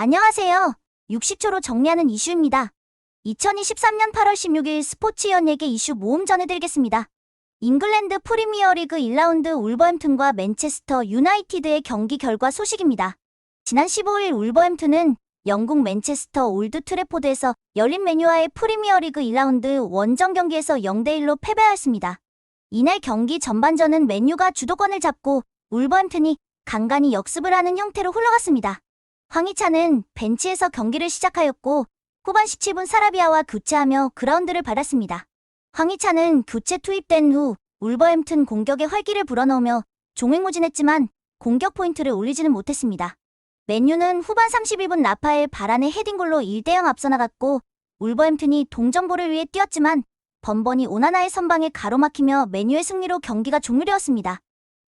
안녕하세요. 60초로 정리하는 이슈입니다. 2023년 8월 16일 스포츠 연예계 이슈 모음 전해드리겠습니다. 잉글랜드 프리미어리그 1라운드 울버햄튼과 맨체스터 유나이티드의 경기 결과 소식입니다. 지난 15일 울버햄튼은 영국 맨체스터 올드 트래포드에서 열린 맨유와의 프리미어리그 1라운드 원정 경기에서 0대1로 패배하였습니다. 이날 경기 전반전은 맨유가 주도권을 잡고 울버햄튼이 간간히 역습을 하는 형태로 흘러갔습니다. 황희찬은 벤치에서 경기를 시작하였고 후반 17분 사라비아와 교체하며 그라운드를 받았습니다. 황희찬은 교체 투입된 후 울버햄튼 공격에 활기를 불어넣으며 종횡무진했지만 공격 포인트를 올리지는 못했습니다. 맨유는 후반 31분 라파엘 바란의 헤딩골로 1대0 앞서 나갔고 울버햄튼이 동점골을 위해 뛰었지만 번번이 오나나의 선방에 가로막히며 맨유의 승리로 경기가 종료되었습니다.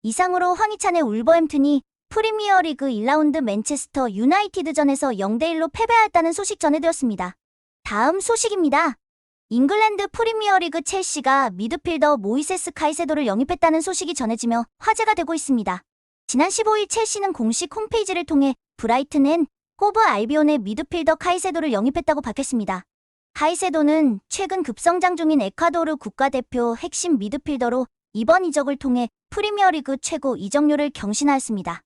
이상으로 황희찬의 울버햄튼이 프리미어리그 1라운드 맨체스터 유나이티드전에서 0대1로 패배하였다는 소식 전해드렸습니다. 다음 소식입니다. 잉글랜드 프리미어리그 첼시가 미드필더 모이세스 카이세도를 영입했다는 소식이 전해지며 화제가 되고 있습니다. 지난 15일 첼시는 공식 홈페이지를 통해 브라이튼 앤 호브 알비온의 미드필더 카이세도를 영입했다고 밝혔습니다. 카이세도는 최근 급성장 중인 에콰도르 국가대표 핵심 미드필더로 이번 이적을 통해 프리미어리그 최고 이적료를 경신하였습니다.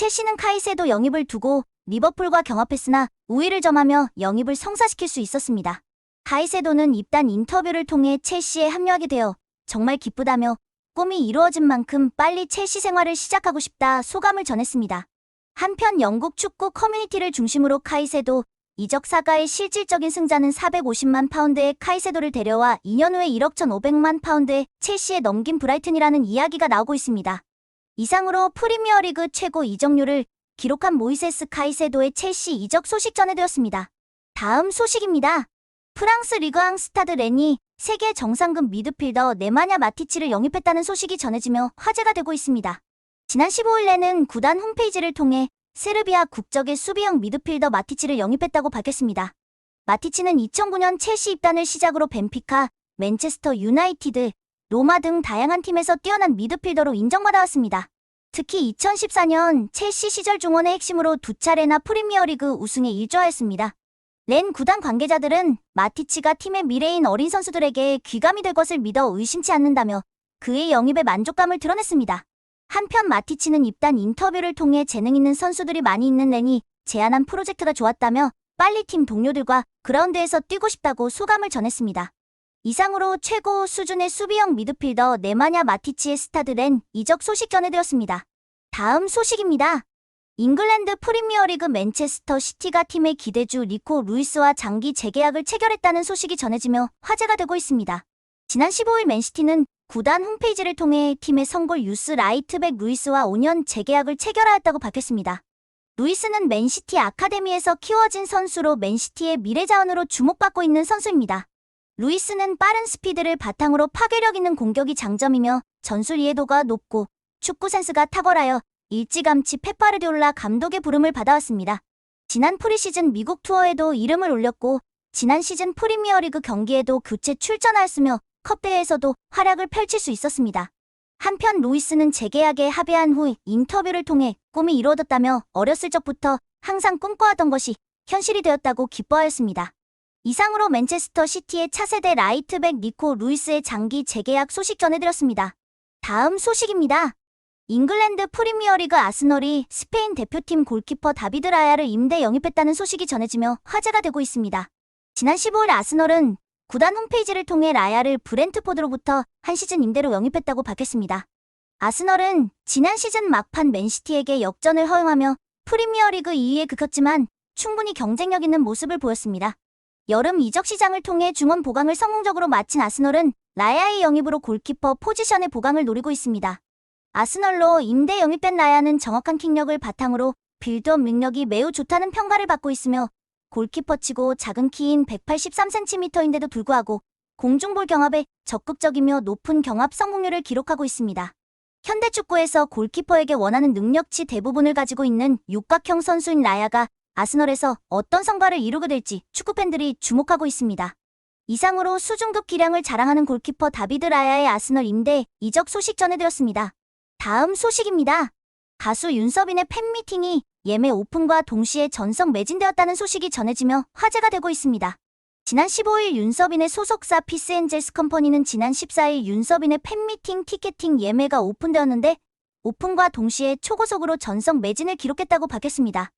첼시는 카이세도 영입을 두고 리버풀과 경합했으나 우위를 점하며 영입을 성사시킬 수 있었습니다. 카이세도는 입단 인터뷰를 통해 첼시에 합류하게 되어 정말 기쁘다며 꿈이 이루어진 만큼 빨리 첼시 생활을 시작하고 싶다 소감을 전했습니다. 한편 영국 축구 커뮤니티를 중심으로 카이세도 이적 사가의 실질적인 승자는 450만 파운드의 카이세도를 데려와 2년 후에 1억 1,500만 파운드에 첼시에 넘긴 브라이튼이라는 이야기가 나오고 있습니다. 이상으로 프리미어리그 최고 이적료를 기록한 모이세스 카이세도의 첼시 이적 소식 전해드렸습니다. 다음 소식입니다. 프랑스 리그앙 스타드 렌이 세계 정상급 미드필더 네마냐 마티치를 영입했다는 소식이 전해지며 화제가 되고 있습니다. 지난 15일 렌은 구단 홈페이지를 통해 세르비아 국적의 수비형 미드필더 마티치를 영입했다고 밝혔습니다. 마티치는 2009년 첼시 입단을 시작으로 벤피카, 맨체스터 유나이티드, 로마 등 다양한 팀에서 뛰어난 미드필더로 인정받아왔습니다. 특히 2014년 첼시 시절 중원의 핵심으로 두 차례나 프리미어리그 우승에 일조하였습니다. 렌 구단 관계자들은 마티치가 팀의 미래인 어린 선수들에게 귀감이 될 것을 믿어 의심치 않는다며 그의 영입에 만족감을 드러냈습니다. 한편 마티치는 입단 인터뷰를 통해 재능 있는 선수들이 많이 있는 렌이 제안한 프로젝트가 좋았다며 빨리 팀 동료들과 그라운드에서 뛰고 싶다고 소감을 전했습니다. 이상으로 최고 수준의 수비형 미드필더 네마냐 마티치의 스타드 렌 이적 소식 전해드렸습니다. 다음 소식입니다. 잉글랜드 프리미어리그 맨체스터 시티가 팀의 기대주 리코 루이스와 장기 재계약을 체결했다는 소식이 전해지며 화제가 되고 있습니다. 지난 15일 맨시티는 구단 홈페이지를 통해 팀의 성골 유스 라이트백 루이스와 5년 재계약을 체결하였다고 밝혔습니다. 루이스는 맨시티 아카데미에서 키워진 선수로 맨시티의 미래자원으로 주목받고 있는 선수입니다. 루이스는 빠른 스피드를 바탕으로 파괴력 있는 공격이 장점이며 전술 이해도가 높고 축구 센스가 탁월하여 일찌감치 펩 가르디올라 감독의 부름을 받아왔습니다. 지난 프리시즌 미국 투어에도 이름을 올렸고 지난 시즌 프리미어리그 경기에도 교체 출전하였으며 컵대회에서도 활약을 펼칠 수 있었습니다. 한편 루이스는 재계약에 합의한 후 인터뷰를 통해 꿈이 이루어졌다며 어렸을 적부터 항상 꿈꿔왔던 것이 현실이 되었다고 기뻐하였습니다. 이상으로 맨체스터 시티의 차세대 라이트백 니코 루이스의 장기 재계약 소식 전해드렸습니다. 다음 소식입니다. 잉글랜드 프리미어리그 아스널이 스페인 대표팀 골키퍼 다비드 라야를 임대 영입했다는 소식이 전해지며 화제가 되고 있습니다. 지난 15일 아스널은 구단 홈페이지를 통해 라야를 브렌트포드로부터 한 시즌 임대로 영입했다고 밝혔습니다. 아스널은 지난 시즌 막판 맨시티에게 역전을 허용하며 프리미어리그 2위에 그쳤지만 충분히 경쟁력 있는 모습을 보였습니다. 여름 이적 시장을 통해 중원 보강을 성공적으로 마친 아스널은 라야의 영입으로 골키퍼 포지션의 보강을 노리고 있습니다. 아스널로 임대 영입된 라야는 정확한 킥력을 바탕으로 빌드업 능력이 매우 좋다는 평가를 받고 있으며 골키퍼치고 작은 키인 183cm인데도 불구하고 공중볼 경합에 적극적이며 높은 경합 성공률을 기록하고 있습니다. 현대축구에서 골키퍼에게 원하는 능력치 대부분을 가지고 있는 육각형 선수인 라야가 아스널에서 어떤 성과를 이루게 될지 축구팬들이 주목하고 있습니다. 이상으로 수준급 기량을 자랑하는 골키퍼 다비드 라야의 아스널 임대 이적 소식 전해드렸습니다. 다음 소식입니다. 가수 윤서빈의 팬미팅이 예매 오픈과 동시에 전석 매진되었다는 소식이 전해지며 화제가 되고 있습니다. 지난 15일 윤서빈의 소속사 피스엔젤스 컴퍼니는 지난 14일 윤서빈의 팬미팅 티켓팅 예매가 오픈되었는데 오픈과 동시에 초고속으로 전석 매진을 기록했다고 밝혔습니다.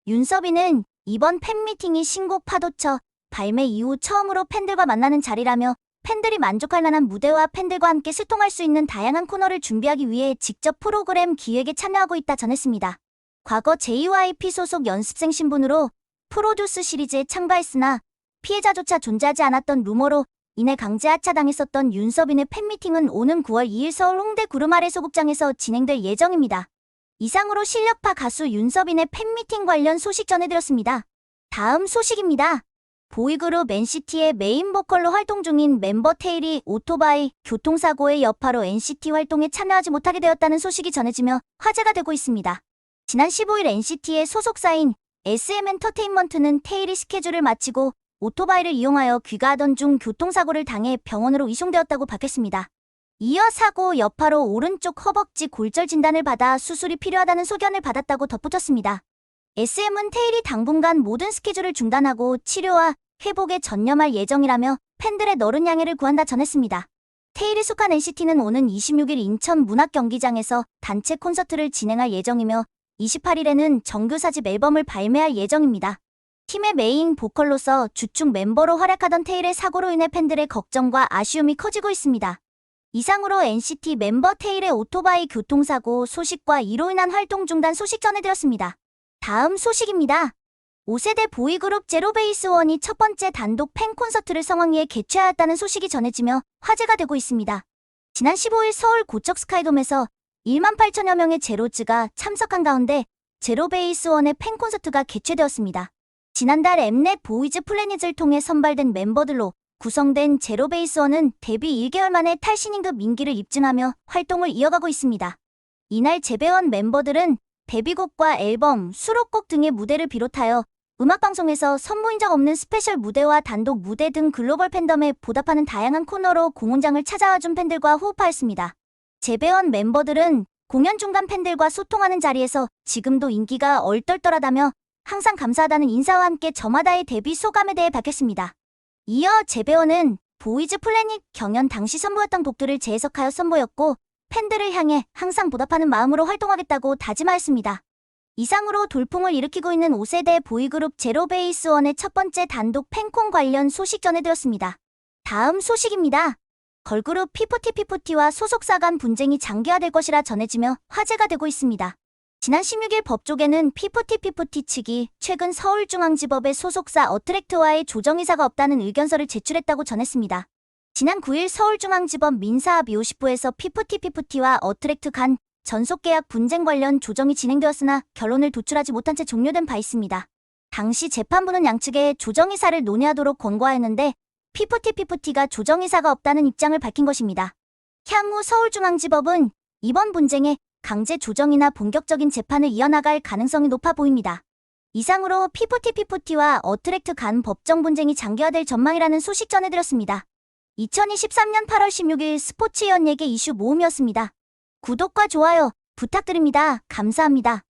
윤서빈은 이번 팬미팅이 신곡 파도처 발매 이후 처음으로 팬들과 만나는 자리라며 팬들이 만족할 만한 무대와 팬들과 함께 소통할 수 있는 다양한 코너를 준비하기 위해 직접 프로그램 기획에 참여하고 있다 전했습니다. 과거 JYP 소속 연습생 신분으로 프로듀스 시리즈에 참가했으나 피해자조차 존재하지 않았던 루머로 인해 강제 하차당했었던 윤서빈의 팬미팅은 오는 9월 2일 서울 홍대 구름아래 소극장에서 진행될 예정입니다. 이상으로 실력파 가수 윤서빈의 팬미팅 관련 소식 전해드렸습니다. 다음 소식입니다. 보이그룹 NCT의 메인 보컬로 활동 중인 멤버 테일이 오토바이 교통사고의 여파로 NCT 활동에 참여하지 못하게 되었다는 소식이 전해지며 화제가 되고 있습니다. 지난 15일 NCT의 소속사인 SM엔터테인먼트는 테일이 스케줄을 마치고 오토바이를 이용하여 귀가하던 중 교통사고를 당해 병원으로 이송되었다고 밝혔습니다. 이어 사고 여파로 오른쪽 허벅지 골절 진단을 받아 수술이 필요하다는 소견을 받았다고 덧붙였습니다. SM은 테일이 당분간 모든 스케줄을 중단하고 치료와 회복에 전념할 예정이라며 팬들의 너른 양해를 구한다 전했습니다. 테일이 속한 NCT는 오는 26일 인천 문학경기장에서 단체 콘서트를 진행할 예정이며 28일에는 정규 4집 앨범을 발매할 예정입니다. 팀의 메인 보컬로서 주축 멤버로 활약하던 테일의 사고로 인해 팬들의 걱정과 아쉬움이 커지고 있습니다. 이상으로 NCT 멤버 테일의 오토바이 교통사고 소식과 이로 인한 활동 중단 소식 전해드렸습니다. 다음 소식입니다. 5세대 보이그룹 제로베이스원이 첫 번째 단독 팬 콘서트를 성황리에 개최하였다는 소식이 전해지며 화제가 되고 있습니다. 지난 15일 서울 고척 스카이돔에서 1만 8천여 명의 제로즈가 참석한 가운데 제로베이스원의 팬 콘서트가 개최되었습니다. 지난달 엠넷 보이즈 플래닛을 통해 선발된 멤버들로 구성된 제로베이스원은 데뷔 1개월 만에 탈신인급 인기를 입증하며 활동을 이어가고 있습니다. 이날 재배원 멤버들은 데뷔곡과 앨범, 수록곡 등의 무대를 비롯하여 음악방송에서 선보인 적 없는 스페셜 무대와 단독 무대 등 글로벌 팬덤에 보답하는 다양한 코너로 공연장을 찾아와준 팬들과 호흡하였습니다. 재배원 멤버들은 공연 중간 팬들과 소통하는 자리에서 지금도 인기가 얼떨떨하다며 항상 감사하다는 인사와 함께 저마다의 데뷔 소감에 대해 밝혔습니다. 이어 재배원은 보이즈 플래닛 경연 당시 선보였던 곡들을 재해석하여 선보였고 팬들을 향해 항상 보답하는 마음으로 활동하겠다고 다짐하였습니다. 이상으로 돌풍을 일으키고 있는 5세대 보이그룹 제로베이스원의 첫 번째 단독 팬콘 관련 소식 전해드렸습니다. 다음 소식입니다. 걸그룹 P40P40와 소속사 간 분쟁이 장기화될 것이라 전해지며 화제가 되고 있습니다. 지난 16일 법조계는 P40P40 측이 최근 서울중앙지법의 소속사 어트랙트와의 조정의사가 없다는 의견서를 제출했다고 전했습니다. 지난 9일 서울중앙지법 민사합의 50부에서 P40P40와 어트랙트 간 전속계약 분쟁 관련 조정이 진행되었으나 결론을 도출하지 못한 채 종료된 바 있습니다. 당시 재판부는 양측에 조정의사를 논의하도록 권고하였는데 P40P40가 조정의사가 없다는 입장을 밝힌 것입니다. 향후 서울중앙지법은 이번 분쟁에 강제 조정이나 본격적인 재판을 이어나갈 가능성이 높아 보입니다. 이상으로 P40P40와 어트랙트 간 법정 분쟁이 장기화될 전망이라는 소식 전해드렸습니다. 2023년 8월 16일 스포츠 연예계 이슈 모음이었습니다. 구독과 좋아요 부탁드립니다. 감사합니다.